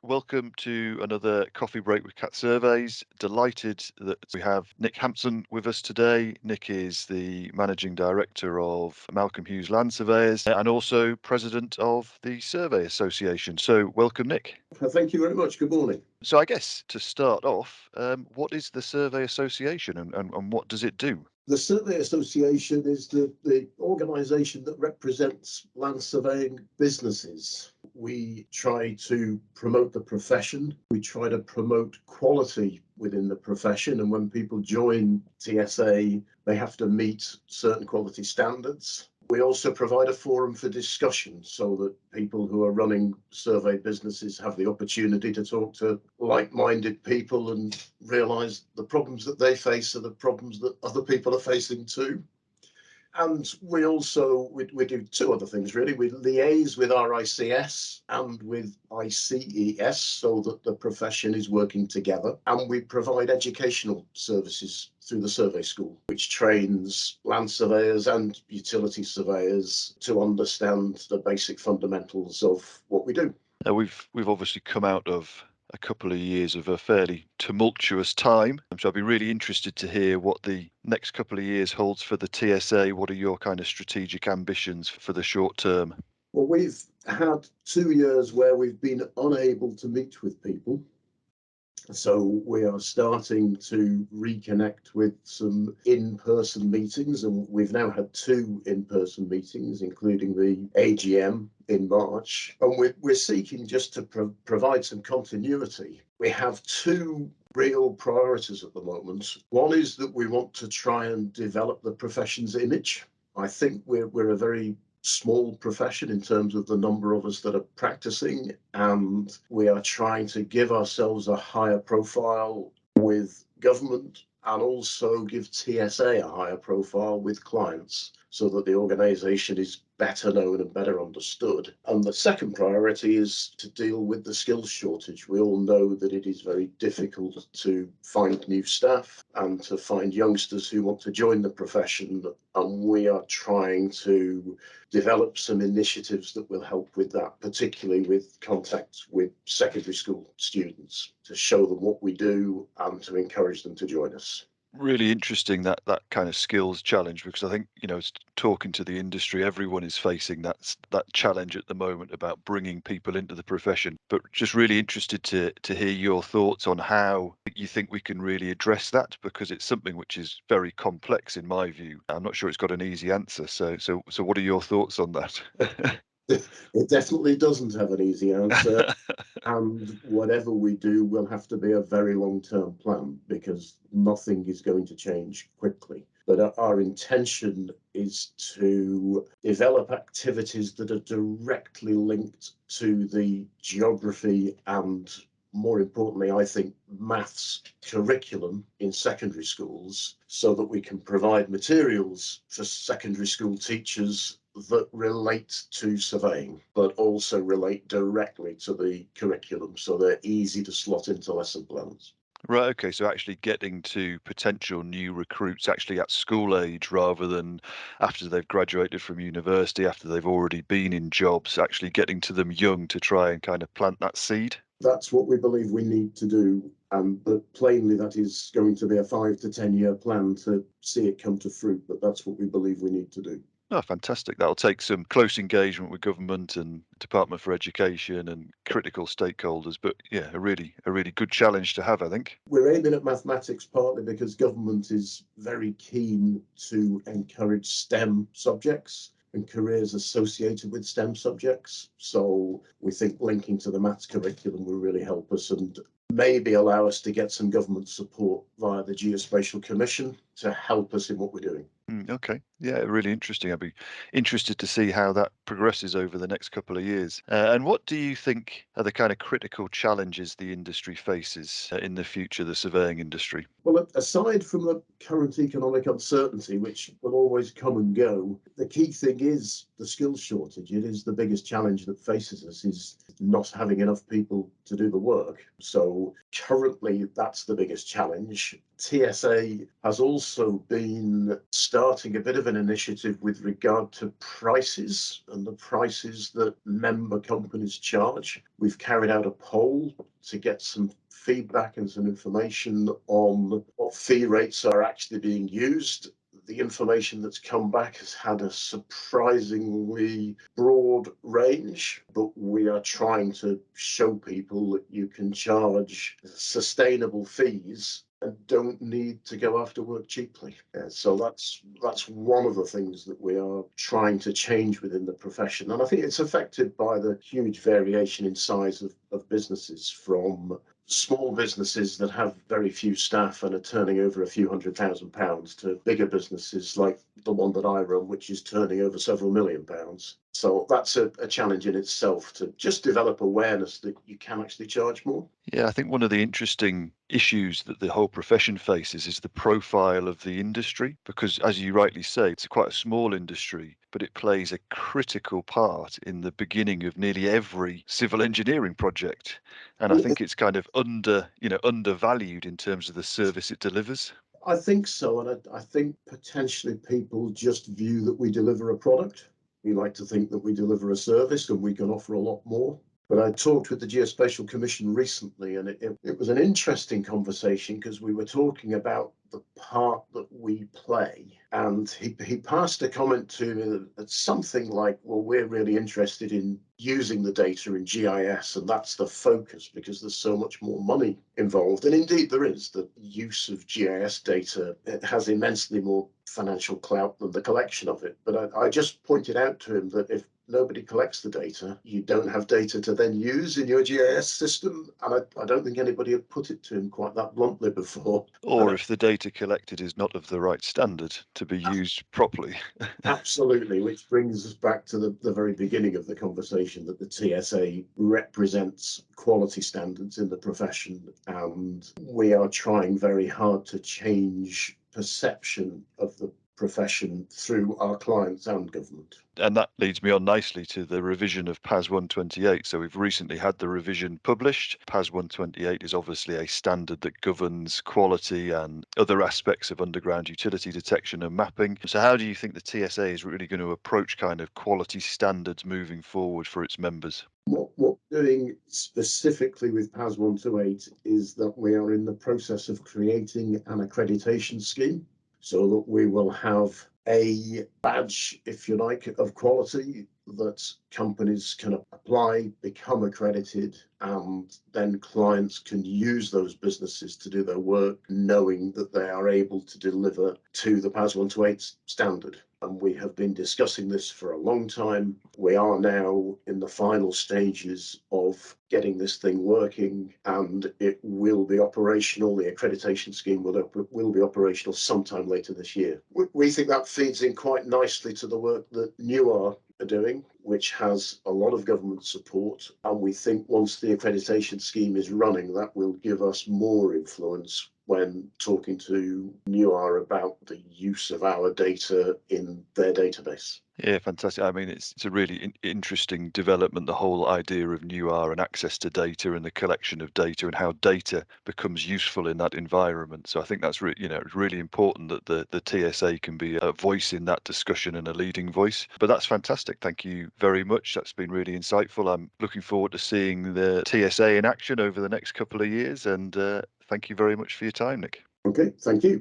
welcome to another coffee break with Catsurveys. Delighted that we have Nick Hampson with us today. Nick is the Managing Director of Malcolm Hughes Land Surveyors and also President of the Survey Association. So welcome, Nick. Thank you very much. Good morning. So I guess to start off, what is the Survey Association and what does it do? The Survey Association is the organisation that represents land surveying businesses. We try to promote the profession. We try to promote quality within the profession. And when people join TSA, they have to meet certain quality standards. We also provide a forum for discussion so that people who are running survey businesses have the opportunity to talk to like-minded people and realise the problems that they face are the problems that other people are facing too. And we also, we do two other things really. We liaise with RICS and with ICES so that the profession is working together. And we provide educational services through the survey school, which trains land surveyors and utility surveyors to understand the basic fundamentals of what we do. We've obviously come out of a couple of years of a fairly tumultuous time. So I'd be really interested to hear what the next couple of years holds for the TSA. What are your kind of strategic ambitions for the short term? Well, we've had 2 years where we've been unable to meet with people. So we are starting to reconnect with some in-person meetings, and we've now had 2 in-person meetings, including the AGM in March. And we're seeking just to provide some continuity. We have 2 real priorities at the moment. One is that we want to try and develop the profession's image. I think we're a very small profession in terms of the number of us that are practicing, and we are trying to give ourselves a higher profile with government and also give TSA a higher profile with clients so that the organisation is better known and better understood. And the second priority is to deal with the skills shortage. We all know that it is very difficult to find new staff and to find youngsters who want to join the profession. And we are trying to develop some initiatives that will help with that, particularly with contact with secondary school students, to show them what we do and to encourage them to join us. Really interesting that kind of skills challenge, because I think, talking to the industry, everyone is facing that challenge at the moment about bringing people into the profession. But just really interested to hear your thoughts on how you think we can really address that, because it's something which is very complex in my view. I'm not sure it's got an easy answer. So what are your thoughts on that? It definitely doesn't have an easy answer. And whatever we do will have to be a very long-term plan because nothing is going to change quickly. But our intention is to develop activities that are directly linked to the geography and, more importantly, I think, maths curriculum in secondary schools so that we can provide materials for secondary school teachers that relate to surveying, but also relate directly to the curriculum, so they're easy to slot into lesson plans. Right, okay, so actually getting to potential new recruits actually at school age rather than after they've graduated from university, after they've already been in jobs, actually getting to them young to try and kind of plant that seed. That's what we believe we need to do, but plainly that is going to be a 5 to 10 year plan to see it come to fruit, but that's what we believe we need to do. Oh, fantastic. That'll take some close engagement with government and Department for Education and critical stakeholders. But yeah, a really good challenge to have, I think. We're aiming at mathematics partly because government is very keen to encourage STEM subjects and careers associated with STEM subjects. So we think linking to the maths curriculum will really help us and maybe allow us to get some government support via the Geospatial Commission to help us in what we're doing. Okay. Yeah, really interesting. I'd be interested to see how that progresses over the next couple of years. And what do you think are the kind of critical challenges the industry faces in the future, the surveying industry? Well, aside from the current economic uncertainty, which will always come and go, the key thing is the skills shortage. It is the biggest challenge that faces us, is not having enough people to do the work. So currently, that's the biggest challenge. TSA has also been starting a bit of an initiative with regard to prices and the prices that member companies charge. We've carried out a poll to get some feedback and some information on what fee rates are actually being used. The information that's come back has had a surprisingly broad range, but we are trying to show people that you can charge sustainable fees and don't need to go after work cheaply. So that's one of the things that we are trying to change within the profession. And I think it's affected by the huge variation in size of businesses, from small businesses that have very few staff and are turning over a few £100,000 to bigger businesses like the one that I run, which is turning over several £1,000,000. So that's a challenge in itself, to just develop awareness that you can actually charge more. Yeah, I think one of the interesting issues that the whole profession faces is the profile of the industry, because as you rightly say, it's quite a small industry, but it plays a critical part in the beginning of nearly every civil engineering project. And I think it's kind of undervalued in terms of the service it delivers. I think so, and I think potentially people just view that we deliver a product. We like to think that we deliver a service and we can offer a lot more. But I talked with the Geospatial Commission recently, and it was an interesting conversation, because we were talking about the part that we play. And he passed a comment to me that's something like, well, we're really interested in using the data in GIS, and that's the focus because there's so much more money involved. And indeed there is. The use of GIS data, it has immensely more financial clout than the collection of it. But I just pointed out to him that if nobody collects the data, you don't have data to then use in your GIS system. And I don't think anybody had put it to him quite that bluntly before. Or if the data collected is not of the right standard to be used properly. Absolutely, which brings us back to the very beginning of the conversation, that the TSA represents quality standards in the profession, and we are trying very hard to change perception of the profession through our clients and government. And that leads me on nicely to the revision of PAS 128. So we've recently had the revision published. PAS 128 is obviously a standard that governs quality and other aspects of underground utility detection and mapping. So how do you think the TSA is really going to approach kind of quality standards moving forward for its members? What we're doing specifically with PAS 128 is that we are in the process of creating an accreditation scheme, so that we will have a badge, if you like, of quality that companies can apply, become accredited, and then clients can use those businesses to do their work, knowing that they are able to deliver to the PAS 128 standard. And we have been discussing this for a long time. We are now in the final stages of getting this thing working, and it will be operational. The accreditation scheme will be operational sometime later this year. We think that feeds in quite nicely to the work that NUAR are doing, which has a lot of government support. And we think once the accreditation scheme is running, that will give us more influence when talking to NUAR about the use of our data in their database. Yeah, fantastic. I mean, it's a really interesting development, the whole idea of NUR and access to data and the collection of data and how data becomes useful in that environment. So I think that's it's really important that the TSA can be a voice in that discussion and a leading voice. But that's fantastic. Thank you very much. That's been really insightful. I'm looking forward to seeing the TSA in action over the next couple of years. And thank you very much for your time, Nick. Okay, thank you.